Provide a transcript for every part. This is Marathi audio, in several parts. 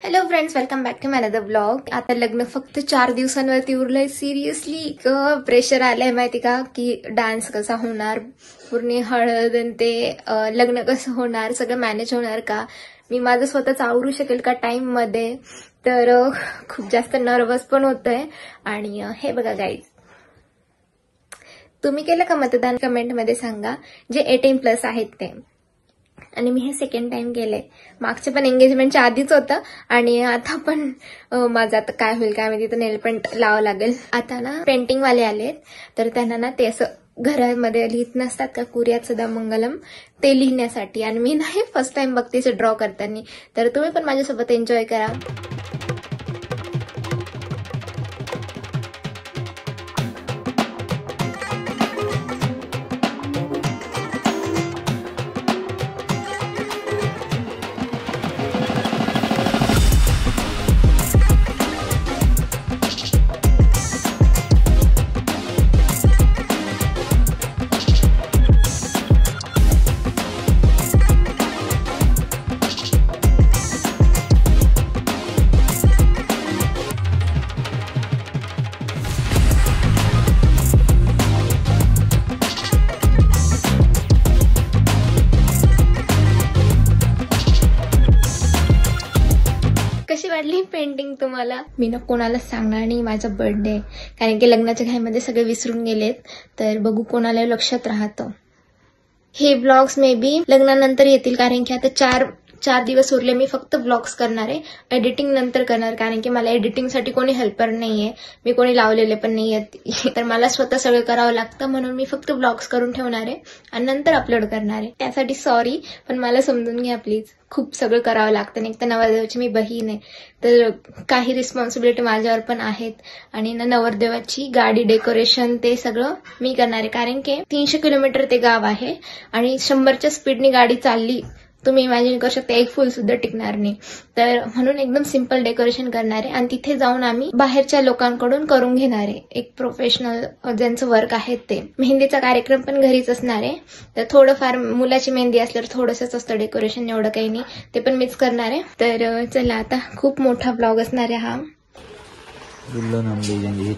Hello friends, welcome back to my another blog. आता लग्न फक्त 4 दिवसांवरती उरलंय. सिरियसली प्रेशर आलंय माहिती का, की डान्स कसा होणार, पूर्ण हळद आणि ते लग्न कसं होणार, सगळं मॅनेज होणार का, मी माझं स्वतःच आवरू शकेल का टाइम मध्ये. तर खूप जास्त नर्वस पण होतंय. आणि हे बघा गाईज, तुम्ही केलं का मतदान? कमेंट मध्ये सांगा, जे 18+ आहेत ते. आणि मी हे सेकंड टाइम केलंय. मागच्या पण एंगेजमेंटच्या आधीच होतं आणि आता पण माझं आता काय होईल काय माहिती, तर नेल पेंट लावावं लागेल. आता ना पेंटिंग वाले आलेत, तर त्यांना ना ते असं घरामध्ये लिहित नसतात का, कुर्यात सदा मंगलम, ते लिहिण्यासाठी. आणि मी नाही फर्स्ट टाइम बघते ड्रॉ करताना. तर तुम्ही पण माझ्यासोबत एन्जॉय करा. कशी वाटली पेंटिंग तुम्हाला? मी ना कोणाला सांगणार नाही माझा बर्थडे, कारण की लग्नाच्या घाईमध्ये सगळे विसरून गेलेत. तर बघू कोणाला लक्षात राहतं. हे ब्लॉग्स मे बी लग्नानंतर येतील, कारण की आता चार दिवस उरले. मी फक्त ब्लॉग्स करणार आहे, एडिटिंग नंतर करणार, कारण की मला एडिटिंगसाठी कोणी हेल्पर नाहीये, मी कोणी लावलेले पण नाहीये. तर मला स्वतः सगळं करावं लागतं, म्हणून मी फक्त ब्लॉग्स करून ठेवणार आहे आणि नंतर अपलोड करणार आहे. त्यासाठी सॉरी, पण मला समजून घ्या प्लीज. खूप सगळं करावं लागतं. एक तर नवरदेवाची मी बहीण आहे, तर काही रिस्पॉन्सिबिलिटी माझ्यावर पण आहेत. आणि नवरदेवाची गाडी डेकोरेशन ते सगळं मी करणार आहे, कारण की 300 किलोमीटर ते गाव आहे आणि 100च्या स्पीडनी गाडी चालली, तुम्ही इमॅजिन करू शकता, एक फुल सुद्धा टिकणार नाही. तर म्हणून एकदम सिंपल डेकोरेशन करणार आहे आणि तिथे जाऊन आम्ही बाहेरच्या लोकांकडून करून घेणार आहे, एक प्रोफेशनल ज्यांचं वर्क आहे ते. मेहंदीचा कार्यक्रम पण घरीच असणार आहे, तर थोडंफार मुलाची मेहंदी असल्यावर थोडंसंच असतं डेकोरेशन, एवढं काही नाही, ते पण मीच करणार आहे. तर चला, आता खूप मोठा ब्लॉग असणार आहे हा.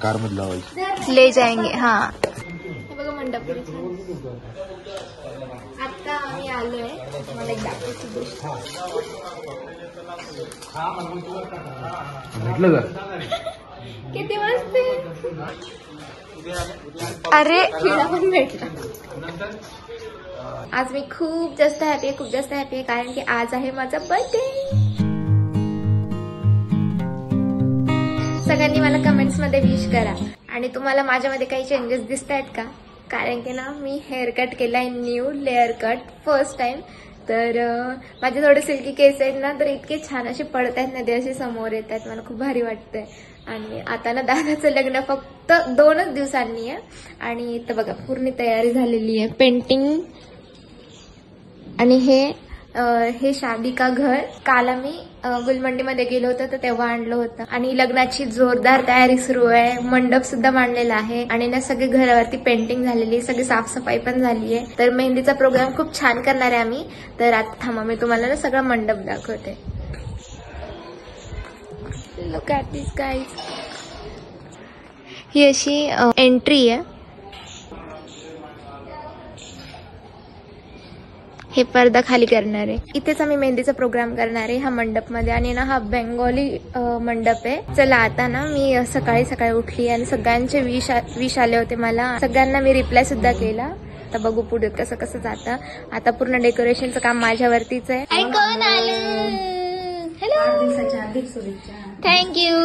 कार मध्ये ले जाएंगे. हा बघा मंडप. आता आम्ही आलोय, मला एक दाखवायची गोष्ट. किती मस्त. अरे खिळा पण भेटला. आज मी खूप जास्त हॅपी आहे, कारण की आज आहे माझा बर्थडे. सगळ्यांनी मला कमेंट्स मध्ये विश करा. आणि तुम्हाला माझ्यामध्ये काही चेंजेस दिसत आहेत का? कारण की ना मी हेअर कट केलाय, new layer cut, first time. तर माझे थोडे सिल्की केस आहेत ना, तर इतके छान असे पडत आहेत ना, ते असे समोर येत आहेत, मला खूप भारी वाटतंय. आणि आता ना दादाचं लग्न फक्त 2च दिवसांनी आहे. आणि इथं बघा पूर्ण तयारी झालेली आहे, पेंटिंग. आणि हे शादी का घर काल आम्ही गुलमंडीमध्ये गेलो होतो, तर तेव्हा आणलं होतं. आणि लग्नाची जोरदार तयारी सुरू आहे, मंडप सुद्धा मांडलेला आहे आणि ना सगळे घरावरती पेंटिंग झालेली आहे, सगळी साफसफाई पण झाली आहे. तर मेहंदीचा प्रोग्राम खूप छान करणार आहे आम्ही. तर आता थांबा, मी तुम्हाला ना सगळं मंडप दाखवते. Look at this guys. ही अशी एंट्री आहे. हे पडदा खाली करणार आहे. इथेच आम्ही मेहंदीचा प्रोग्राम करणार आहे, हा मंडपमध्ये. आणि ना हा बेंगोली मंडप आहे. चला, आता ना मी सकाळी उठली आणि सगळ्यांचे विश आले होते मला. सगळ्यांना मी रिप्लाय सुद्धा केला. आता बघू पुढे कसं जातं. आता पूर्ण डेकोरेशनचं काम माझ्यावरतीच आहे. कोण आलं? हॅलो, 8 दिवसाच्या हार्दिक शुभेच्छा. थँक्यू.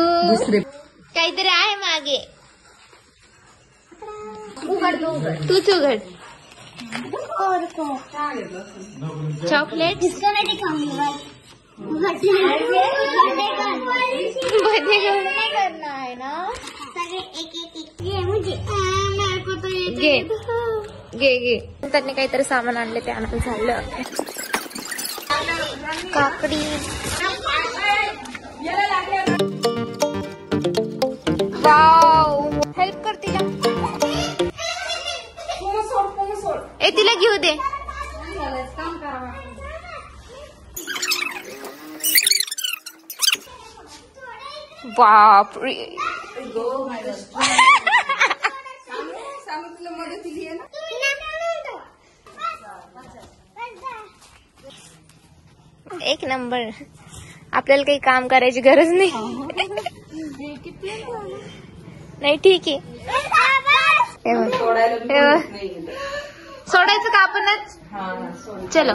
काहीतरी आहे मागे, तूच उघड. चॉकलेट घे. त्यांनी काहीतरी सामान आणले, ते आणून झालं. काकडी. वाव, हेल्प कर तिला. ए तिला घेऊ दे. बापरे. एक नंबर. आपल्याला काही काम करायची गरज नाही. नाही ठीक आहे. सोडायचं का आपणच. चलो.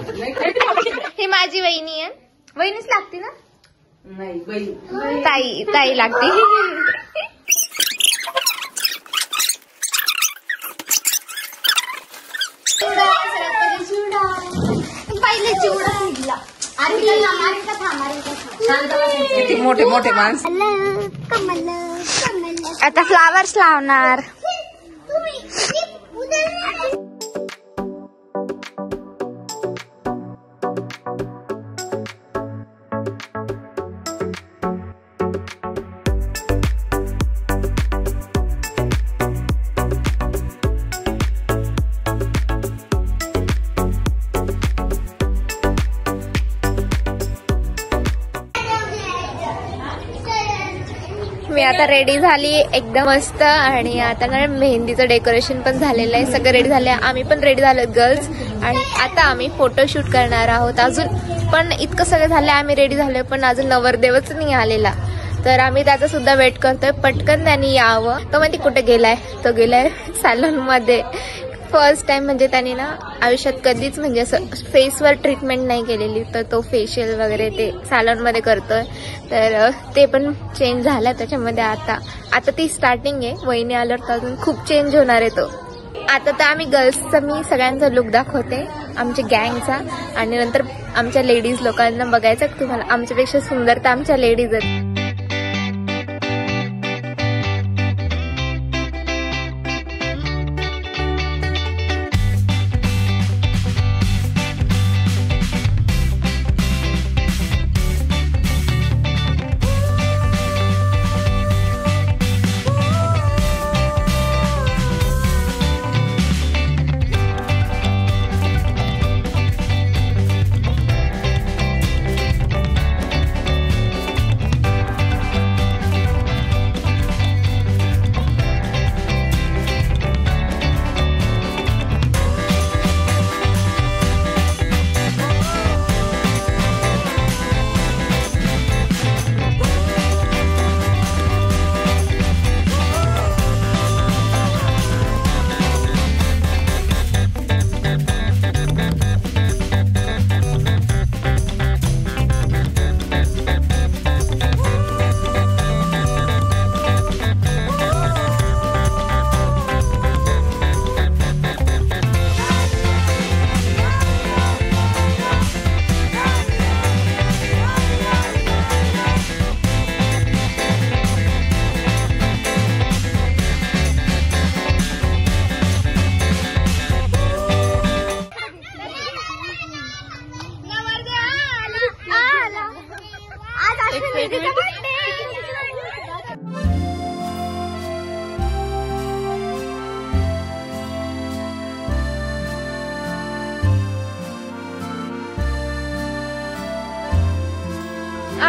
ही माझी वहिनी आहे. वहिनीच लागते ना. ताई ताई लागते. पहिले चिवडा दिला. किती मोठे मोठे माणसं. आता फ्लावर्स लावणार. मी आता रेडी झाली एकदम मस्त. आणि आता ना मेहंदीचं डेकोरेशन पण झालेलं आहे. सगळं रेडी झालंय. आम्ही पण रेडी झालो गर्ल्स. आणि आता आम्ही फोटोशूट करणार आहोत. अजून पण इतकं सगळं झालंय. आम्ही रेडी झालोय पण अजून नवरदेवच नाही आलेला. तर आम्ही त्याचा सुद्धा वेट करतोय. पटकन त्यांनी यावं. तो माहिती कुठे गेलाय. तो गेलाय सॅलून मध्ये. फर्स्ट टाइम म्हणजे त्यांनी ना आयुष्यात कधीच म्हणजे असं फेसवर ट्रीटमेंट नाही केलेली. तर तो फेशियल वगैरे ते सॅलूनमध्ये करतोय. तर ते पण चेंज झालं त्याच्यामध्ये. आता ती स्टार्टिंग आहे. वहिनी आल्यावर तर अजून खूप चेंज होणार आहे तो. आता तर आम्ही गर्ल्सचा मी सगळ्यांचा लुक दाखवते आमच्या गँगचा. आणि नंतर आमच्या लेडीज लोकांना बघायचं तुम्हाला. आमच्यापेक्षा सुंदर तर आमच्या लेडीज आहेत.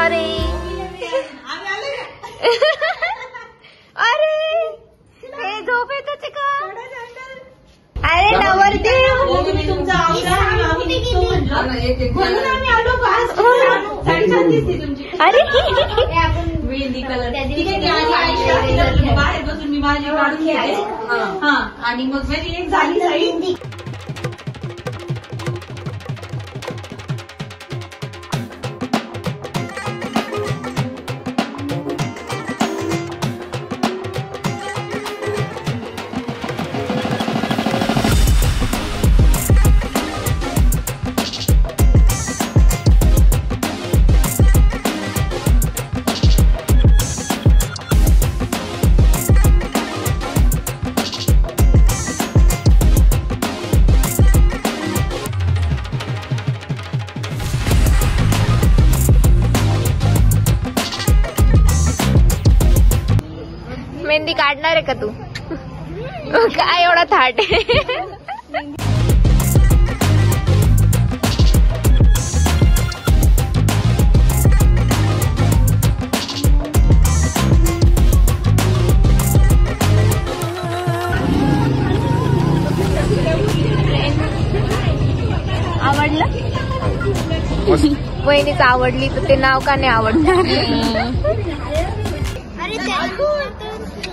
अरे अरे हे झोप येत होते का? अरे नवरदेव अरे मेहंदी कलर बाहेर बसून मी माझी काढून घेते. हा आणि मग माझी एक झाली. मेहंदी काढणार आहे का तू? काय एवढा थाट आहे? बहिणीच आवडली तर ते नाव का नाही आवडणार.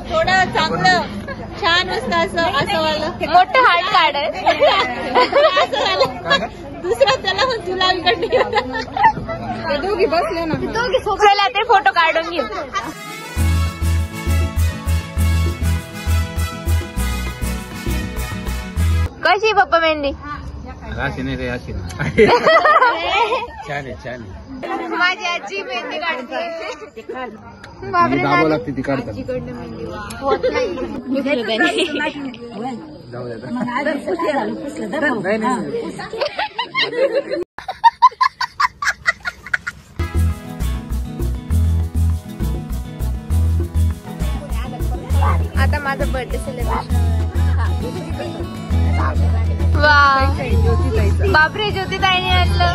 थोडं चांगलं छान असतं असं वालं मोठं हार्ट काढ. दुसरा त्याला तुला दोघी बसले ना. चला ते फोटो काढून घेऊ. कशी पप्पा मेहंदी? माझी आजी मेहंदी काढते. बापरे लागते ती काढतात. आता माझं बर्थडे सेलिब्रेशन. वा बापरे ज्योतिताईने आणलं.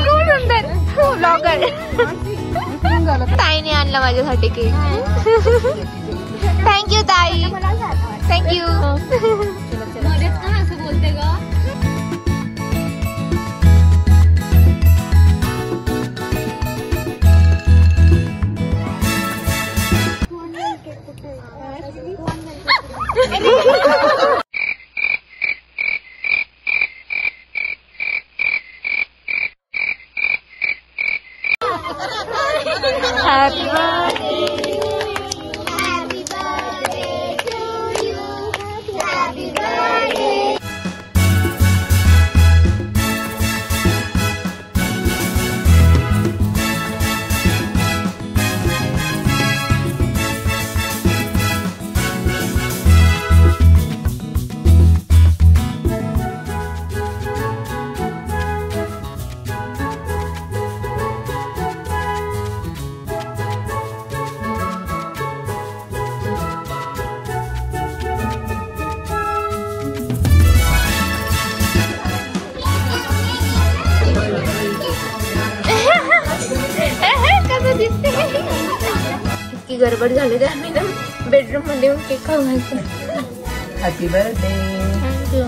सुंदर ब्लॉगर ताईने आणलं माझ्यासाठी केक. थँक्यू ताई, थँक्यू. असं बोलते ग. Happy birthday, happy birthday to you, happy birthday. इतकी गडबड झाली तर आम्ही ना बेडरूम मध्ये येऊन केक खाऊ घालतो. Happy birthday. थँक्यू.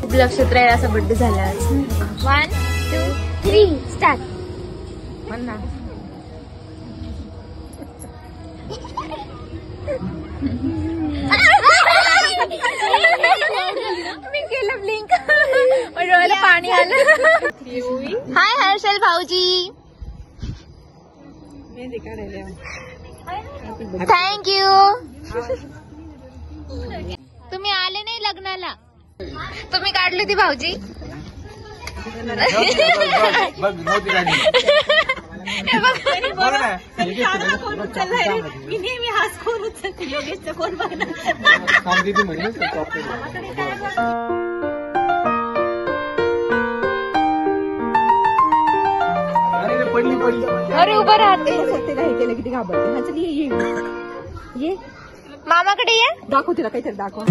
खूप लक्षात राहील असा बर्थडे झाला आज. 1 2 3 स्टार्ट. मी केलं ब्लिंक. डोळ्याला पाणी आलं. हाय हर्षल भाऊजी. थँक्यू. तुम्ही आले नाही लग्नाला. तुम्ही काढली ती भाऊजी. मी नेहमी हाच कोण उचलते योगेशचं कोण बघणार. अरे उभं राहते. केलं किती घाबरते. हा चल ये मामाकडे ये. दाखव तिला काहीतरी दाखव.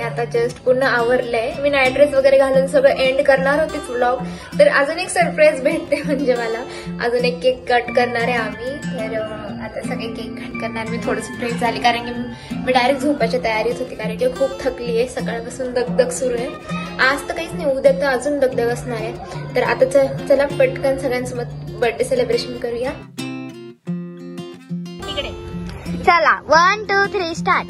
आता जस्ट पूर्ण आवरलंय. मी नाईट ड्रेस वगैरे घालून सगळं एंड करणार होतीच व्लॉग. तर अजून एक सरप्राईज भेटते म्हणजे मला. अजून एक केक कट करणार आहे आम्ही. तर आता सगळे केक कट करणार. मी थोडंसं फ्रेश झाली कारण की मी डायरेक्ट झोपायच्या तयारीत होती कारण की खूप थकली आहे. सकाळपासून दगदग सुरू आहे. आज तर काहीच नाही, उद्या तर अजून दगदग असणार आहे. तर आता चला पटकन सगळ्यांसोबत बर्थडे सेलिब्रेशन करूया. इकडे चला 1 2 3 स्टार्ट.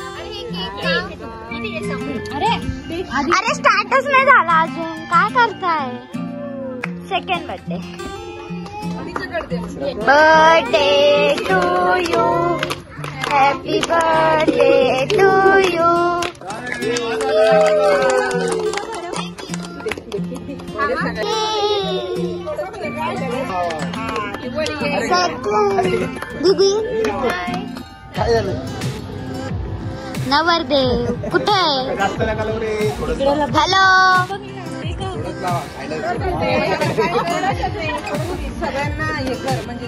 अरे स्टार्टच नाही झाला अजून. काय करताय? Second birthday. Birthday to you, happy birthday to you. दीदी नवरदेव कुठे आहे? हॅलो. सगळ्यांना हे कर म्हणजे